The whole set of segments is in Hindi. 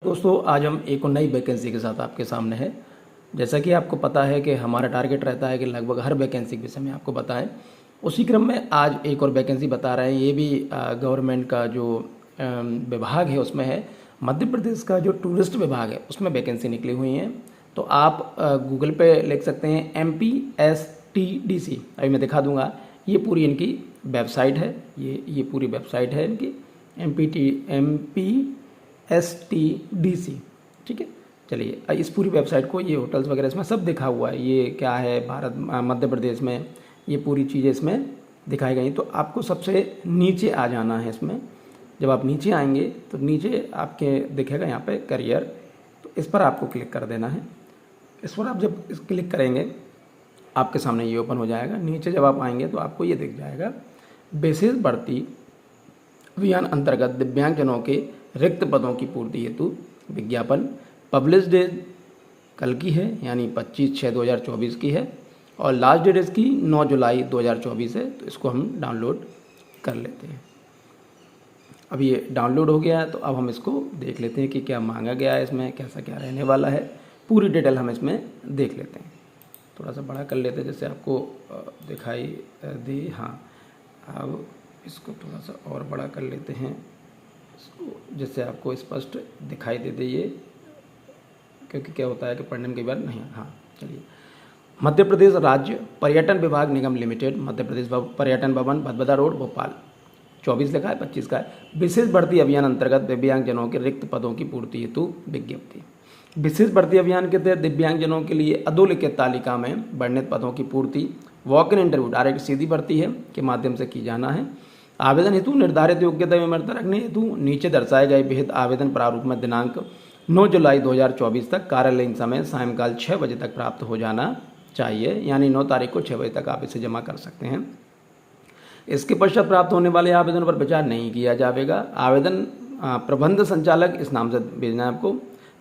दोस्तों आज हम एक और नई वैकेंसी के साथ आपके सामने है। जैसा कि आपको पता है कि हमारा टारगेट रहता है कि लगभग हर वैकेंसी के विषय में आपको बताएं। उसी क्रम में आज एक और वैकेंसी बता रहे हैं। ये भी गवर्नमेंट का जो विभाग है उसमें है। मध्य प्रदेश का जो टूरिस्ट विभाग है उसमें वैकेंसी निकली हुई हैं। तो आप गूगल पे लिख सकते हैं MPSTDC। अभी मैं दिखा दूंगा। ये पूरी इनकी वेबसाइट है। ये पूरी वेबसाइट है इनकी MPSTDC। ठीक है, चलिए इस पूरी वेबसाइट को, ये होटल्स वगैरह इसमें सब दिखा हुआ है। ये क्या है, भारत मध्य प्रदेश में ये पूरी चीज़ें इसमें दिखाई गई। तो आपको सबसे नीचे आ जाना है इसमें। जब आप नीचे आएंगे तो नीचे आपके दिखेगा यहाँ पे करियर, तो इस पर आपको क्लिक कर देना है। इस पर आप जब क्लिक करेंगे आपके सामने ये ओपन हो जाएगा। नीचे जब आप आएंगे तो आपको ये दिख जाएगा, विशेष भर्ती अभियान अंतर्गत दिव्यांगजनों के रिक्त पदों की पूर्ति हेतु विज्ञापन। पब्लिश डेट कल की है, यानी 25/6/2024 की है, और लास्ट डेट इसकी 9 जुलाई 2024 है। तो इसको हम डाउनलोड कर लेते हैं। अब ये डाउनलोड हो गया है, तो अब हम इसको देख लेते हैं कि क्या मांगा गया है इसमें, कैसा क्या रहने वाला है। पूरी डिटेल हम इसमें देख लेते हैं। थोड़ा सा बड़ा कर लेते हैं जैसे आपको दिखाई दे। हाँ, अब इसको थोड़ा सा और बड़ा कर लेते हैं इसको, जिससे आपको स्पष्ट दिखाई दे ये, क्योंकि क्या होता है कि पढ़ने में कई बार नहीं। हाँ चलिए, मध्य प्रदेश राज्य पर्यटन विभाग निगम लिमिटेड, मध्य प्रदेश पर्यटन भवन, भदभदा रोड, भोपाल। 24 लिखा है, 25 का है। विशेष भर्ती अभियान अंतर्गत दिव्यांगजनों के रिक्त पदों की पूर्ति हेतु विज्ञप्ति। विशेष भर्ती अभियान के तहत दिव्यांगजनों के लिए अधोलिखित तालिका में वर्णित पदों की पूर्ति वॉक इन इंटरव्यू, डायरेक्ट सीधी भर्ती है, के माध्यम से की जाना है। आवेदन हेतु निर्धारित योग्यता में अमरता रखने हेतु नीचे दर्शाए गए विहित आवेदन प्रारूप में दिनांक 9 जुलाई 2024 तक कार्यालयीन समय सायंकाल 6 बजे तक प्राप्त हो जाना चाहिए। यानी 9 तारीख को 6 बजे तक आप इसे जमा कर सकते हैं। इसके पश्चात प्राप्त होने वाले आवेदन पर विचार नहीं किया जाएगा। आवेदन प्रबंध संचालक, इस नाम से भेजना है आपको,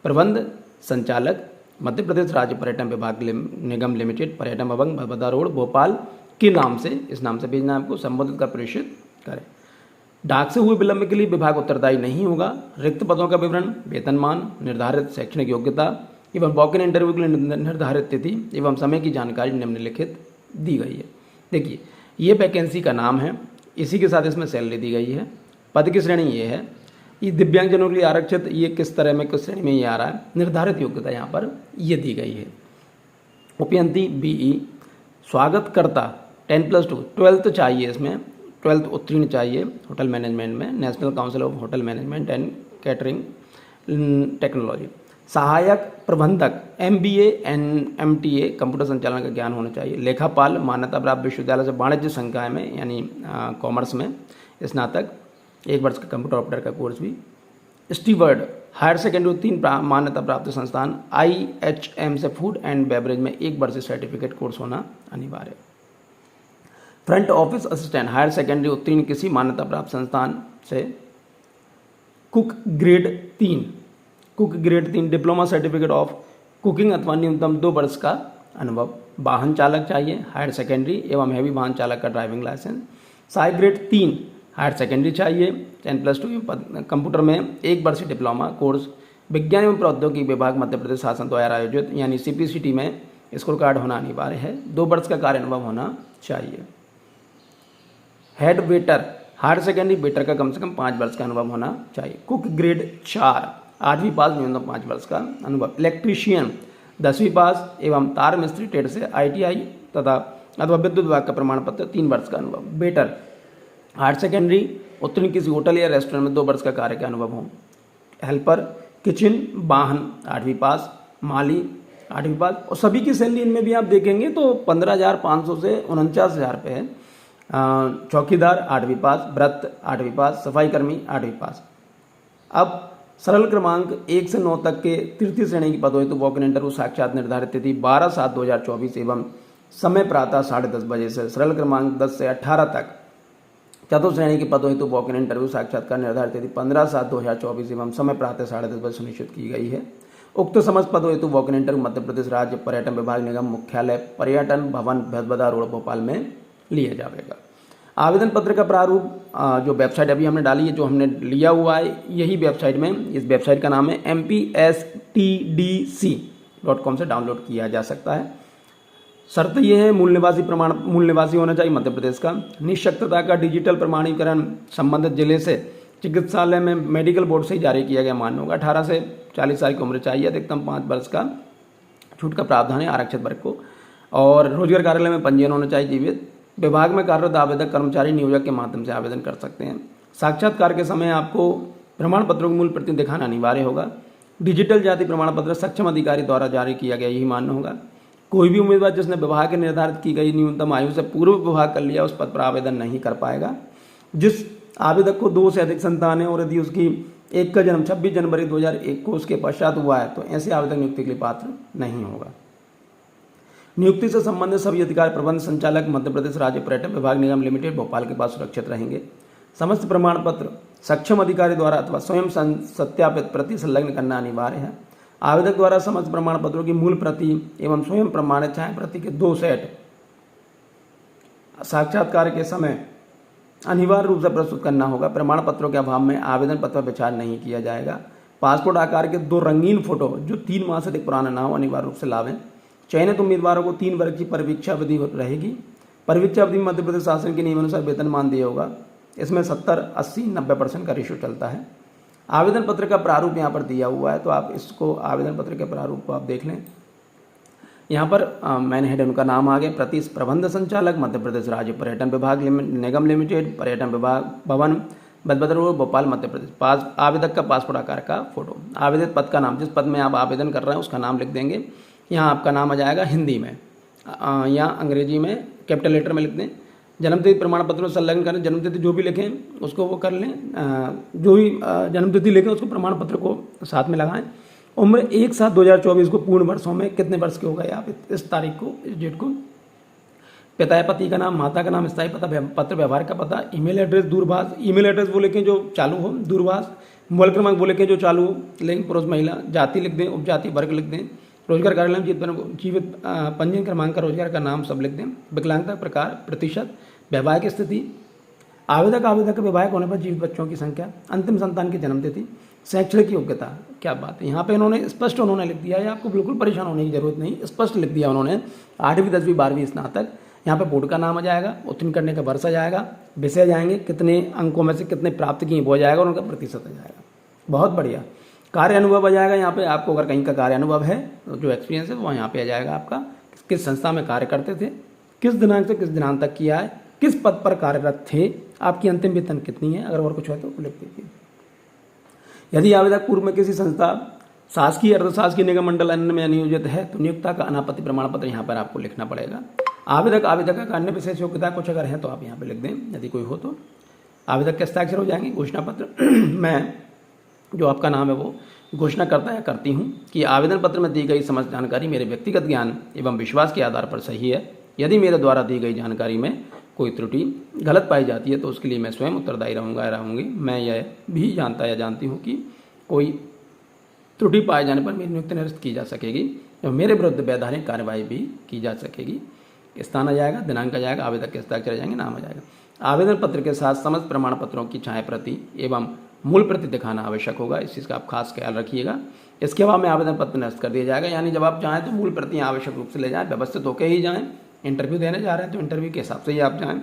प्रबंध संचालक मध्य प्रदेश राज्य पर्यटन विभाग निगम लिमिटेड, पर्यटन भवन, भदभदा रोड, भोपाल के नाम से, इस नाम से भेजना है आपको। संबोधित कर प्रेषित करें। डाक से हुए विलंब के लिए विभाग उत्तरदायी नहीं होगा। रिक्त पदों का विवरण, वेतनमान, निर्धारित शैक्षणिक योग्यता एवं वॉक इन इंटरव्यू के लिए निर्धारित तिथि एवं समय की जानकारी निम्नलिखित दी गई है। देखिए, ये वैकेंसी का नाम है, इसी के साथ इसमें सैलरी दी गई है। पद की श्रेणी ये है, ये दिव्यांगजनों के लिए आरक्षित, ये किस तरह में, किस श्रेणी में ये आ रहा है। निर्धारित योग्यता यहाँ पर ये दी गई है। उपयंती BE, स्वागतकर्ता 10+2, 12th चाहिए इसमें, 12th उत्तीर्ण चाहिए होटल मैनेजमेंट में, national council of hotel management and catering technology. सहायक प्रबंधक MBA एंड MTA कंप्यूटर संचालन का ज्ञान होना चाहिए। लेखापाल मान्यता प्राप्त विश्वविद्यालय से वाणिज्य संकाय में, यानी कॉमर्स में स्नातक, 1 वर्ष का कंप्यूटर ऑपरेटर का कोर्स भी। स्टीवर्ड हायर सेकेंडरी 3 मान्यता प्राप्त संस्थान, IHM से फूड एंड बेवरेज में 1 वर्ष सर्टिफिकेट कोर्स होना अनिवार्य। Front office assistant higher secondary उत्तीर्ण किसी मान्यता प्राप्त संस्थान से। Cook grade 3 diploma certificate of cooking अथवा न्यूनतम 2 वर्ष का अनुभव। वाहन चालक चाहिए, हायर सेकेंडरी एवं हैवी वाहन चालक का ड्राइविंग लाइसेंस। साई ग्रेड 3 हायर सेकेंडरी चाहिए, 10+2 कंप्यूटर में 1 वर्ष डिप्लोमा कोर्स। विज्ञान एवं प्रौद्योगिकी विभाग मध्य प्रदेश शासन द्वारा आयोजित, यानी CPCT में स्कोर कार्ड होना अनिवार्य है। 2 वर्ष का कार्य अनुभव होना चाहिए। Head waiter higher secondary waiter का कम से कम 5 वर्ष का अनुभव होना चाहिए। कुक ग्रेड 4 8वीं पास, न्यूनतम 5 वर्ष का अनुभव। इलेक्ट्रीशियन 10वीं पास एवं तार मिस्त्री ट्रेड से ITI तथा अथवा विद्युत विभाग का प्रमाण पत्र, 3 वर्ष का अनुभव। वेटर हायर सेकेंडरी उत्तीर्ण किसी होटल या रेस्टोरेंट में 2 वर्ष का कार्य का अनुभव हो। हेल्पर किचन वाहन 8वीं पास, माली 8वीं पास। और सभी की सैलरी इनमें भी आप देखेंगे तो 15,500 से 49,000 रुपये है। चौकीदार 8वीं पास, व्रत 8वीं पास, सफाई कर्मी 8वीं पास। अब सरल क्रमांक 1 से 9 तक के तृतीय श्रेणी की पदों हेतु वॉक इन इंटरव्यू साक्षात निर्धारित तिथि 12/7/2024 एवं समय प्रातः 10:30 बजे से। सरल क्रमांक 10 से 18 तक चतुर्थ श्रेणी के पदों हेतु वॉक इन इंटरव्यू साक्षात्कार निर्धारित तिथि 15/7/2024 एवं समय प्रातः 10:30 बजे सुनिश्चित की गई है। उक्त समस्त पदों हेतु walk in interview Madhya Pradesh राज्य पर्यटन विभाग निगम मुख्यालय पर्यटन भवन, भदभदा रोड, भोपाल में लिया जाएगा। आवेदन पत्र का प्रारूप जो वेबसाइट अभी हमने डाली है, जो हमने लिया हुआ है, यही वेबसाइट में, इस वेबसाइट का नाम है mpstdc.com से डाउनलोड किया जा सकता है। शर्त यह है मूल निवासी होना चाहिए मध्य प्रदेश का, निःशक्तता का डिजिटल प्रमाणीकरण संबंधित जिले से चिकित्सालय में मेडिकल बोर्ड से ही जारी किया गया मान्य होगा। 18 से 40 साल की उम्र चाहिए, अधिकतम 5 वर्ष का छूट का प्रावधान है आरक्षित वर्ग को, और रोजगार कार्यालय में पंजीयन होना चाहिए जीवित। विभाग में कार्यरत आवेदक कर्मचारी नियोजक के माध्यम से आवेदन कर सकते हैं। साक्षात्कार के समय आपको प्रमाण पत्रों की मूल प्रति दिखाना अनिवार्य होगा। डिजिटल जाति प्रमाण पत्र सक्षम अधिकारी द्वारा जारी किया गया यही मान्य होगा। कोई भी उम्मीदवार जिसने विभाग के निर्धारित की गई न्यूनतम आयु से पूर्व विभाग कर लिया उस पद पर आवेदन नहीं कर पाएगा। जिस आवेदक को 2 से अधिक संतान है और यदि उसकी एक का जन्म 26 जनवरी 2001 को उसके पश्चात हुआ है तो ऐसे आवेदक नियुक्ति के लिए पात्र नहीं होगा। नियुक्ति से संबंधित सभी अधिकार प्रबंध संचालक मध्य प्रदेश राज्य पर्यटन विभाग निगम लिमिटेड भोपाल के पास सुरक्षित रहेंगे। समस्त प्रमाण पत्र सक्षम अधिकारी द्वारा अथवा स्वयं सत्यापित प्रति संलग्न करना अनिवार्य है। आवेदक द्वारा समस्त प्रमाण पत्रों की मूल प्रति एवं स्वयं प्रमाणित छाया प्रति के 2 सेट साक्षात्कार के समय अनिवार्य रूप से प्रस्तुत करना होगा। प्रमाण पत्रों के अभाव में आवेदन पत्र पर विचार नहीं किया जाएगा। पासपोर्ट आकार के 2 रंगीन फोटो जो 3 माह से अधिक पुराना ना हो अनिवार्य रूप से लावें। चयनित उम्मीदवारों को 3 वर्ग की परीक्षा अवधि रहेगी। परीक्षा अवधि में मध्य प्रदेश शासन के नियमानुसार वेतनमान दिया होगा। इसमें 70, 80, 90% का रेशियो चलता है। आवेदन पत्र का प्रारूप यहाँ पर दिया हुआ है, तो आप इसको आवेदन पत्र के प्रारूप को आप देख लें। यहाँ पर मैन हेड उनका नाम आ गया, प्रति प्रबंध संचालक मध्य प्रदेश राज्य पर्यटन विभाग निगम लिमिटेड, पर्यटन विभाग भवन बदबदर रोड भोपाल मध्य प्रदेश। आवेदक का पासपोर्ट आकार का फोटो। आवेदित पद का नाम, जिस पद में आप आवेदन कर रहे हैं उसका नाम लिख देंगे। यहाँ आपका नाम आ जाएगा हिंदी में या अंग्रेजी में कैपिटल लेटर में लिख दें। जन्मतिथि प्रमाण पत्र में संलग्न करें, जन्मतिथि जो भी लिखें उसको वो कर लें, जो भी जन्मतिथि लिखें उसको प्रमाण पत्र को साथ में लगाएं। उम्र 1/7/2024 को पूर्ण वर्षों में कितने वर्ष के हो गए आप इस तारीख को, इस डेट को। पिता या पति का नाम, माता का नाम, स्थायी पत्र व्यवहार का पता, ईमेल एड्रेस, दूरभाष। ईमेल एड्रेस वो लिखें जो चालू हो, दूरभाष। मोबाइल क्रमांक वो लिखें जो चालू हो, लिंग पुरुष महिला। जाति लिख दें, उपजाति वर्ग लिख दें। रोजगार कार्यालय में जीवित पंजीयन क्रमांक का, रोजगार का नाम सब लिख दें। विकलांगता प्रकार, प्रतिशत, वैवाहिक स्थिति, आवेदक विवाहिक होने पर जीवित बच्चों की संख्या, अंतिम संतान की जन्मतिथि, शैक्षणिक योग्यता। क्या बात है, यहाँ पे उन्होंने स्पष्ट लिख दिया है, आपको बिल्कुल परेशान होने की जरूरत नहीं, स्पष्ट लिख दिया उन्होंने। 8वीं 10वीं 12वीं स्नातक। यहाँ पे बोर्ड का नाम आ जाएगा, उत्तीर्ण करने का वर्ष आ जाएगा, विषय जाएंगे, कितने अंकों में से कितने प्राप्त किए वो जाएगा और उनका प्रतिशत आ जाएगा। बहुत बढ़िया। कार्य अनुभव आ जाएगा यहाँ पे, आपको अगर कहीं का कार्य अनुभव है जो एक्सपीरियंस है वो यहाँ पे आ जाएगा आपका। किस संस्था में कार्य करते थे, किस दिनांक से किस दिनांक तक किया है, किस पद पर कार्यरत थे, आपकी अंतिम वेतन कितनी है, अगर और कुछ है तो लिख दीजिए। यदि आवेदक पूर्व में किसी संस्था, शासकीय, अर्धशासकीय, निगम मंडल अन्य में नियोजित है तो नियोक्ता का अनापत्ति प्रमाण पत्र यहाँ पर आपको लिखना पड़ेगा। आवेदक का अन्य विशेष योग्यता कुछ अगर है तो आप यहाँ पे लिख दें, यदि कोई हो तो। आवेदक के हस्ताक्षर हो जाएंगे। घोषणा पत्र मैं जो आपका नाम है वो घोषणा करता है करती हूँ कि आवेदन पत्र में दी गई समस्त जानकारी मेरे व्यक्तिगत ज्ञान एवं विश्वास के आधार पर सही है। यदि मेरे द्वारा दी गई जानकारी में कोई त्रुटि गलत पाई जाती है तो उसके लिए मैं स्वयं उत्तरदायी रहूँगी। मैं यह भी जानता या जानती हूँ कि कोई त्रुटि पाए जाने पर मेरी नियुक्ति निरस्त की जा सकेगी एवं मेरे विरुद्ध वैधानिक कार्रवाई भी की जा सकेगी। स्थान आ जाएगा, दिनांक आ जाएगा, आवेदक के हस्ताक्षर आ जाएंगे, नाम आ जाएगा। आवेदन पत्र के साथ समस्त प्रमाण पत्रों की छाया प्रति एवं मूल प्रति दिखाना आवश्यक होगा। इस चीज़ का आप खास ख्याल रखिएगा। इसके बाद में आवेदन पत्र निरस्त कर दिया जाएगा। यानी जब आप चाहें तो मूल प्रति आवश्यक रूप से ले जाएं, व्यवस्थित होकर ही जाएं। इंटरव्यू देने जा रहे हैं तो इंटरव्यू के हिसाब से ही आप जाएं।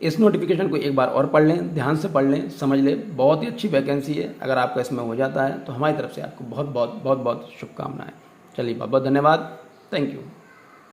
इस नोटिफिकेशन को एक बार और पढ़ लें, ध्यान से पढ़ लें, समझ लें। बहुत ही अच्छी वैकेंसी है। अगर आपका इसमें हो जाता है तो हमारी तरफ से आपको बहुत बहुत शुभकामनाएं। चलिए, बहुत बहुत धन्यवाद। Thank you.